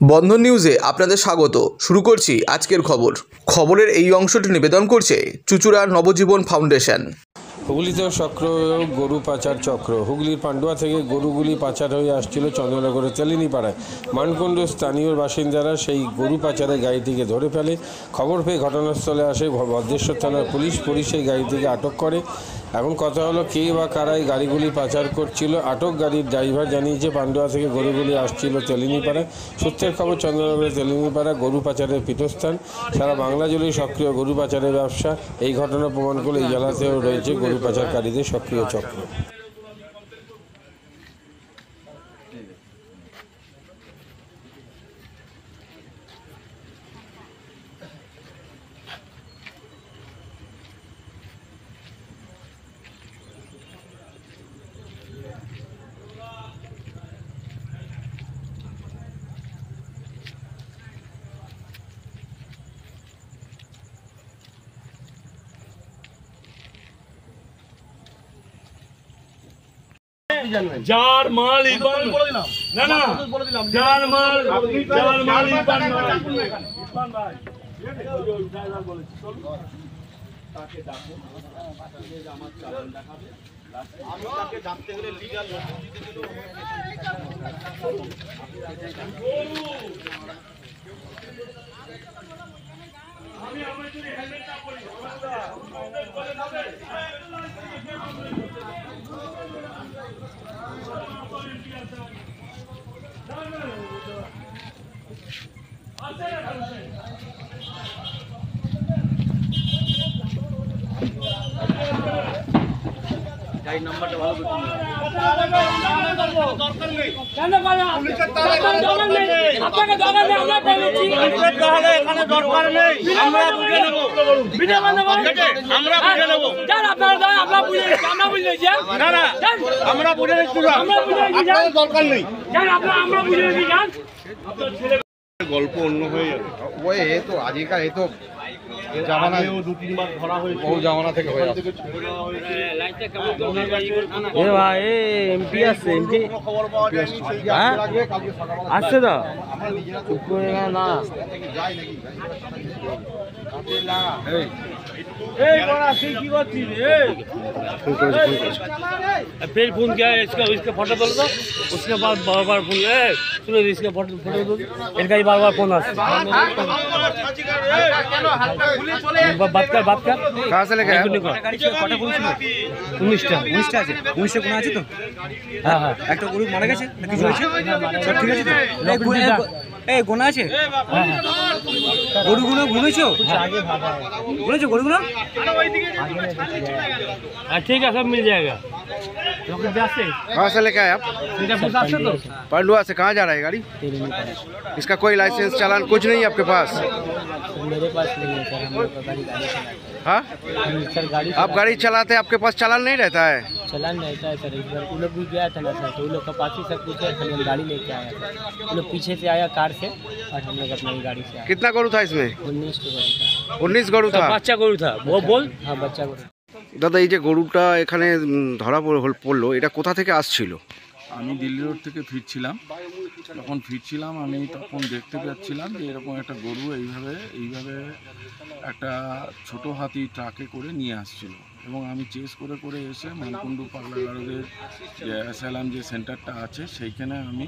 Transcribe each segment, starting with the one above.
বন্ধন নিউজে আপনাদের স্বাগত। শুরু করছি আজকের খবরের এই অংশটি নিবেদন করছে চুঁচুড়া নবজীবন ফাউন্ডেশন। হুগলিতে সক্রিয় গরু পাচার চক্র। হুগলির পান্ডুয়া থেকে গরুগুলি পাচার হয়ে আসছিল চন্দ্রনগরের তেলিনীপাড়ায়। মানকুণ্ডু স্থানীয় বাসিন্দারা সেই গরু পাচারের গাড়িটিকে ধরে ফেলে। খবর পেয়ে ঘটনাস্থলে আসে ভদ্রেশ্বর থানার পুলিশ সেই গাড়িটিকে আটক করে। এখন কথা হলো কে বা কারা এই গাড়িগুলি পাচার করছিল। আটক গাড়ির ড্রাইভার জানিয়েছে পান্ডুয়া থেকে গরুগুলি আসছিল তেলিনীপাড়ায়। সূত্রের খবর, চন্দ্রনগরের তেলিনীপাড়া গরু পাচারের পীঠস্থান। সারা বাংলা জুড়েই সক্রিয় গরু পাচারের ব্যবসা। এই ঘটনা প্রমাণ করে এই জেলাতেও রয়েছে গরু পাচারকারীদের সক্রিয় চক্র। যার মাল ইরফান না না যার মাল ইরফান ভাই ড্রাইভার বলেছে তাকে ডাকো আমার চালান দেখাবে আমি তাকে ডাকতে গেলে লিগ্যাল নোটিশ দিতে দিল আমি আমার যদি হেলমেট না পরি বলে যাবে গাড়ি নাম্বারটা ভালো করে দরকার নেই কেন বলা পুলিশের দরকার নেই আপনাকে দরকার নেই আমরা বলেছি পুলিশের তাহলে এখানে দরকার নেই আমরা বুঝে নেব ভিডিও বানাবো আমরা বুঝে নেব যান আপনারা দাও আমরা বুঝে নিয়েছি না না আমরা বুঝে নিয়েছি আপনাদের দরকার নেই যান আমরা বুঝে নিয়েছি যান আপনার ছেলে গল্প অন্য হয়ে যাবে ওই এ তো আজিকাল এ তো জামানা দু তিনবার ধরা হয়েছে বহু জামানা থেকে হয়ে আছে। এ ভাই এমপি আসছে এমপি খবর পাওয়া যায়নি হ্যাঁ আসছে তো আমরা নিজেরা তো না যাই নাকি এই বড়া তুই কি করছিস फिर फोन किया इसका फोटो बोल दो उसके बाद बार बार फोन सुनो इसका फोटो दो इनका ही बार बार फोन आता बात कर कहाँ से लेके आए? 19টা আছে 19টা কোন আছে তো হ্যাঁ হ্যাঁ একটা গরু মারা গেছে না কিছু হয়েছে সব ঠিক আছে তো এই গোনা আছে হ্যাঁ গরুগুলো গুনেছো আগে ভাবা গুনেছো গরুগুলো हाँ ठीक है सब मिल जाएगा कहाँ से लेके आए आप? पांडुआ से कहाँ जा रहा है गाड़ी? इसका कोई लाइसेंस चालान कुछ नहीं है आपके पास? मेरे पास नहीं है सर हम लोग का गाड़ी हाँ सर गाड़ी आप गाड़ी चलाते आपके पास चालान नहीं रहता है? चलान रहता है सर। इस बार वो लोग भी गया था ना सर तो वो लोग का पास ही सब कुछ है। हम गाड़ी लेके आया था वो लोग पीछे से आया कार से और हम लोग अपनी गाड़ी से आया। कितना गरु था इसमें? 19 गरु था 19 गरु था। बच्चा गरु था वो बोल हाँ बच्चा गरु। দাদা এই যে গরুটা এখানে ধরা পড়লো এটা কোথা থেকে আসছিল? আমি দিল্লি রোড থেকে ফিরছিলাম। যখন ফিরছিলাম আমি তখন দেখতে পাচ্ছিলাম যে এরকম একটা গরু এইভাবে একটা ছোট হাতি ট্রাকে করে নিয়ে আসছিল এবং আমি চেস করে এসে মানকুণ্ডু পাগলাগারদের যে অ্যাসাইলাম যে সেন্টারটা আছে সেইখানে আমি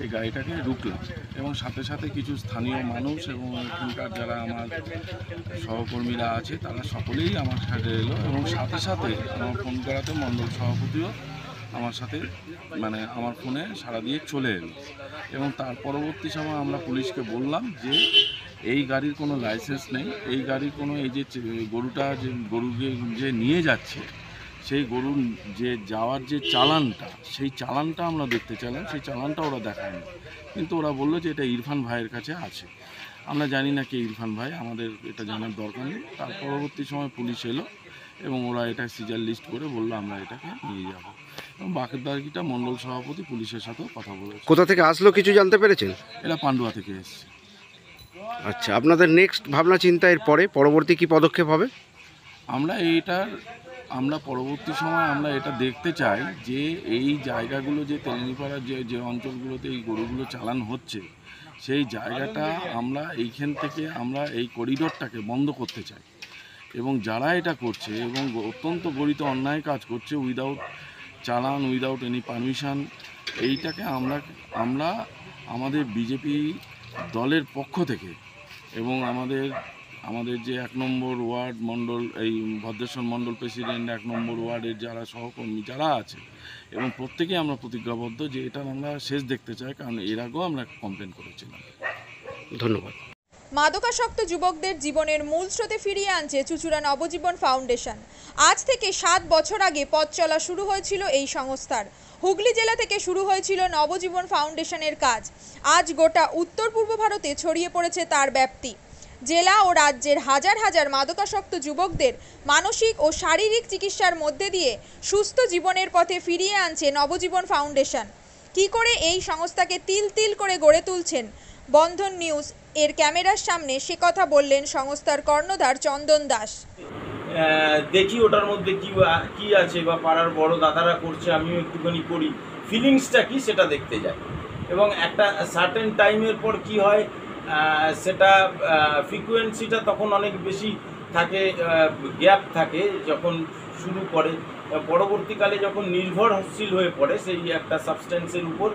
এই গাড়িটাকে রুখলাম এবং সাথে কিছু স্থানীয় মানুষ এবং এখানকার যারা আমার সহকর্মীরা আছে তারা সকলেই আমার সাথে এলো এবং সাথে আমার ফোন করাতে মণ্ডল সভাপতিও আমার সাথে মানে আমার ফোনে সাড়া দিয়ে চলে এলো এবং তার পরবর্তী সময় আমরা পুলিশকে বললাম যে এই গাড়ির কোনো লাইসেন্স নেই, এই গাড়ির কোনো এই যে গরুকে যে নিয়ে যাচ্ছে সেই গরুর যে যাওয়ার যে চালানটা সেই চালানটা আমরা দেখতে চাইলাম, সেই চালানটা ওরা দেখায়নি কিন্তু ওরা বললো যে এটা ইরফান ভাইয়ের কাছে আছে। আমরা জানি না কে ইরফান ভাই, আমাদের এটা জানার দরকার নেই। তার পরবর্তী সময় পুলিশ এলো এবং ওরা এটা সিজার লিস্ট করে বললো আমরা এটাকে নিয়ে যাব এবং বাকিটা মণ্ডল সভাপতি পুলিশের সাথেও কথা বলেছে। কোথা থেকে আসলো কিছু জানতে পেরেছেন? এরা পান্ডুয়া থেকে এসছে। আচ্ছা, আপনাদের নেক্সট ভাবনা চিন্তা এর পরবর্তী কি পদক্ষেপ হবে? আমরা পরবর্তী সময় আমরা এটা দেখতে চাই যে এই জায়গাগুলো যে তেলিনীপাড়ার যে অঞ্চলগুলোতে এই গরুগুলো চালান হচ্ছে সেই জায়গাটা আমরা এইখান থেকে আমরা এই করিডোরটাকে বন্ধ করতে চাই, এবং যারা এটা করছে এবং অত্যন্ত গরিত অন্যায় কাজ করছে উইদাউট চালান, উইদাউট এনি পারমিশন, এইটাকে আমরা আমাদের বিজেপি দলের পক্ষ থেকে এবং আমাদের যে 1 নম্বর ওয়ার্ড মণ্ডল, এই ভদ্রেশ্বর মণ্ডল প্রেসিডেন্ট, 1 নম্বর ওয়ার্ডের যারা সহকর্মী যারা আছে, এবং প্রত্যেকেই আমরা প্রতিজ্ঞাবদ্ধ যে এটা আমরা শেষ দেখতে চাই, কারণ এর আগেও আমরা কমপ্লেন করেছিলাম। ধন্যবাদ। মাদকাসক্ত যুবকদের জীবনের মূল স্রোতে ফিরিয়ে আনছে চুঁচুড়া নবজীবন ফাউন্ডেশন। আজ থেকে 7 বছর আগে পথ চলা শুরু হয়েছিল এই সংস্থার। হুগলি জেলা থেকে শুরু হয়েছিল নবজীবন ফাউন্ডেশনের কাজ। আজ গোটা উত্তর পূর্ব ভারতে ছড়িয়ে পড়েছে তার ব্যাপ্তি। জেলা ও রাজ্যের হাজার হাজার মাদকাসক্ত যুবকদের মানসিক ও শারীরিক চিকিৎসার মধ্যে দিয়ে সুস্থ জীবনের পথে ফিরিয়ে আনছে নবজীবন ফাউন্ডেশন। কী করে এই সংস্থাকে তিল তিল করে গড়ে তুলছেন বন্ধন নিউজ এর ক্যামেরার সামনে, সে কথা বললেন সংস্থার কর্ণধার চন্দন দাস। দেখি ওটার মধ্যে কি আছে, বা পাড়ার বড় দাদারা করছে, আমিও একটুখানি করি, ফিলিংসটা কি সেটা দেখতে যাই। এবং একটা সার্টেন টাইমের পর কি হয়, সেটা ফ্রিকোয়েন্সিটা তখন অনেক বেশি থাকে, গ্যাপ থাকে যখন শুরু করে, পরবর্তীকালে যখন নির্ভরশীল হয়ে পড়ে সেই একটা সাবস্টেন্সের উপর,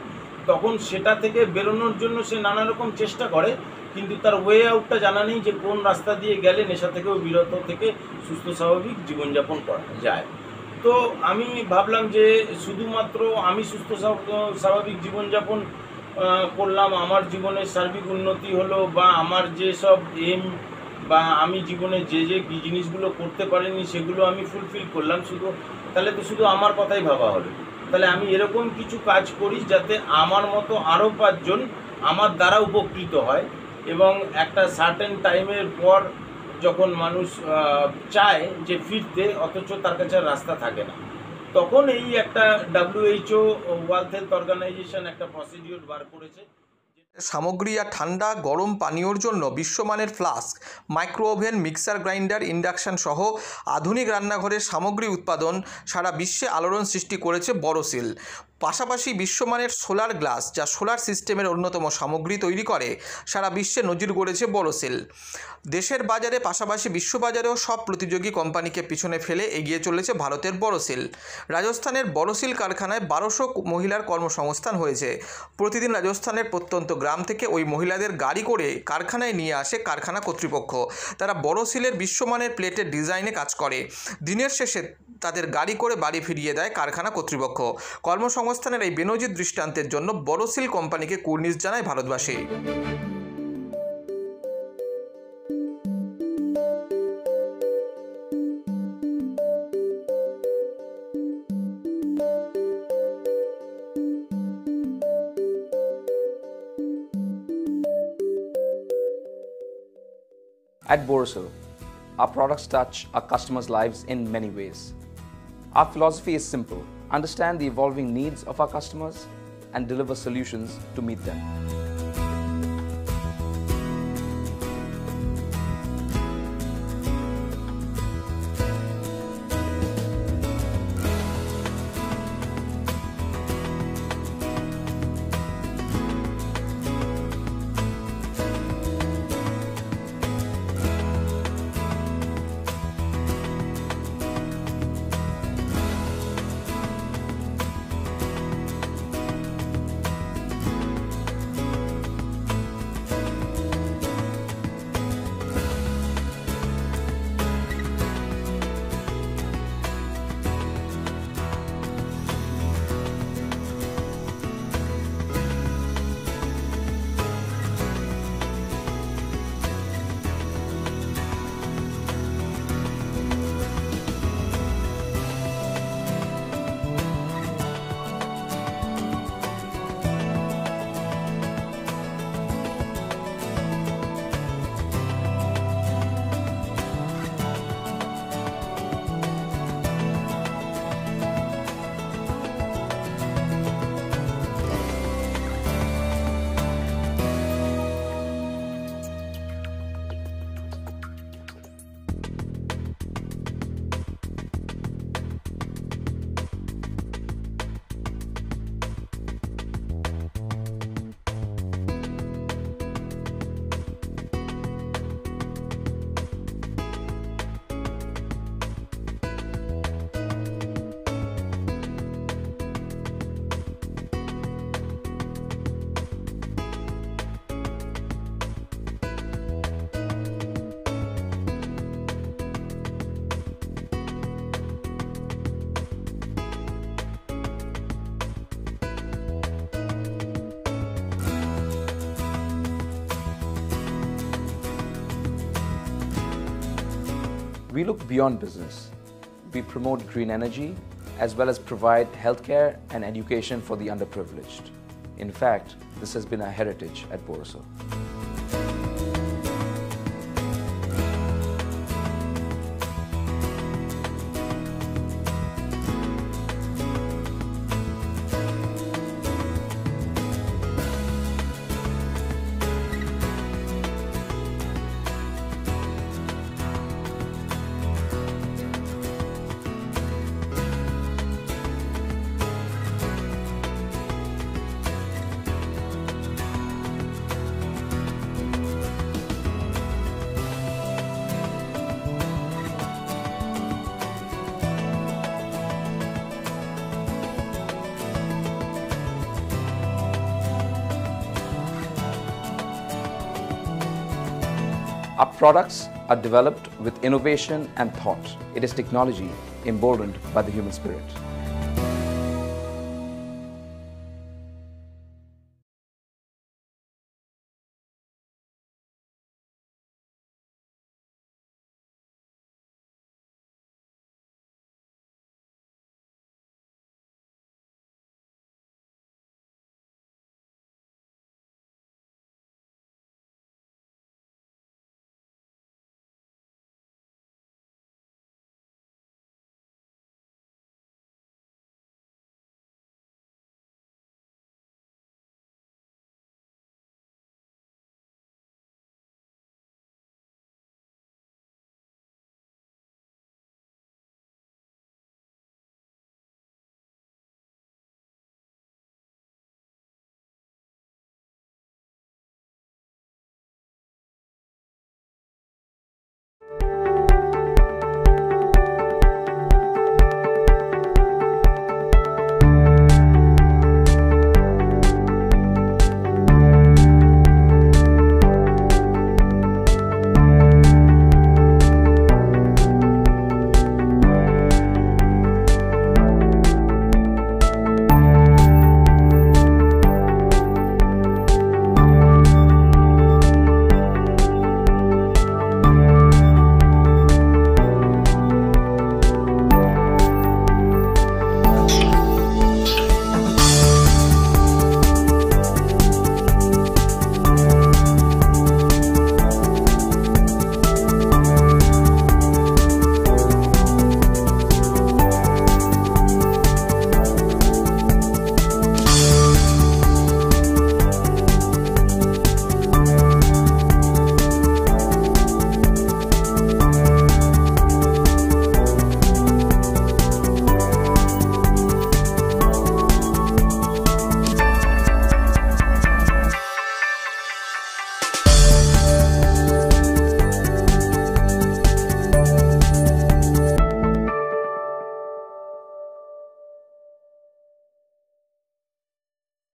তখন সেটা থেকে বেরোনোর জন্য সে নানা রকম চেষ্টা করে, কিন্তু তার ওয়ে আউটটা জানা নেই যে কোন রাস্তা দিয়ে গেলে নেশা থেকেও বিরত থেকে সুস্থ স্বাভাবিক জীবনযাপন করা যায়। তো আমি ভাবলাম যে শুধুমাত্র আমি সুস্থ স্বাভাবিক জীবনযাপন করলাম, আমার জীবনের সার্বিক উন্নতি হলো, বা আমার যে সব এম বা আমি জীবনে যে জিনিসগুলো করতে পারিনি সেগুলো আমি ফুলফিল করলাম, তাহলে তো শুধু আমার কথাই ভাবা হলো। তাহলে আমি এরকম কিছু কাজ করি যাতে আমার মতো আরও 5 জন আমার দ্বারা উপকৃত হয়, এবং একটা সার্টেন টাইমের পর যখন মানুষ চায় যে ফিরতে, অথচ তার কাছে রাস্তা থাকে না, তখন এই একটা WHO ওয়ার্ল্ড হেলথ অর্গানাইজেশন একটা প্রসিডিওর বার করেছে। সামগ্রী আর ঠান্ডা গরম পানীয়র জন্য বিশ্বমানের flask, micro oven, mixer grinder, induction সহ আধুনিক রান্নাঘরের সামগ্রী উৎপাদন সারা বিশ্বে আলোড়ন সৃষ্টি করেছে বড়শিল। পাশাপাশি বিশ্বমানের সোলার গ্লাস, যা সোলার সিস্টেমের অন্যতম সামগ্রী তৈরি করে, সারা বিশ্বে নজির গড়েছে বড়শিল। দেশের বাজারে পাশাপাশি বিশ্ববাজারেও সব প্রতিযোগী কোম্পানিকে পিছনে ফেলে এগিয়ে চলেছে ভারতের বড়শিল। রাজস্থানের বড়শিল কারখানায় 1200 মহিলার কর্মসংস্থান হয়েছে। প্রতিদিন রাজস্থানের প্রত্যন্ত গ্রাম থেকে ওই মহিলাদের গাড়ি করে কারখানায় নিয়ে আসে কারখানা কর্তৃপক্ষ। তারা বড়শিলের বিশ্বমানের প্লেটের ডিজাইনে কাজ করে। দিনের শেষে তাদের গাড়ি করে বাড়ি ফিরিয়ে দেয় কারখানা কর্তৃপক্ষ। কর্মসংস্থানের এই বেনজির দৃষ্টান্তের জন্য বড়শিল কোম্পানিকে কুর্নিশ জানায় ভারতবাসী। At Borosil, our products touch our customers' lives in many ways. Our philosophy is simple: understand the evolving needs of our customers and deliver solutions to meet them. We look beyond business. We promote green energy as well as provide healthcare and education for the underprivileged. In fact, this has been our heritage at Borosil. Our products are developed with innovation and thought. It is technology emboldened by the human spirit.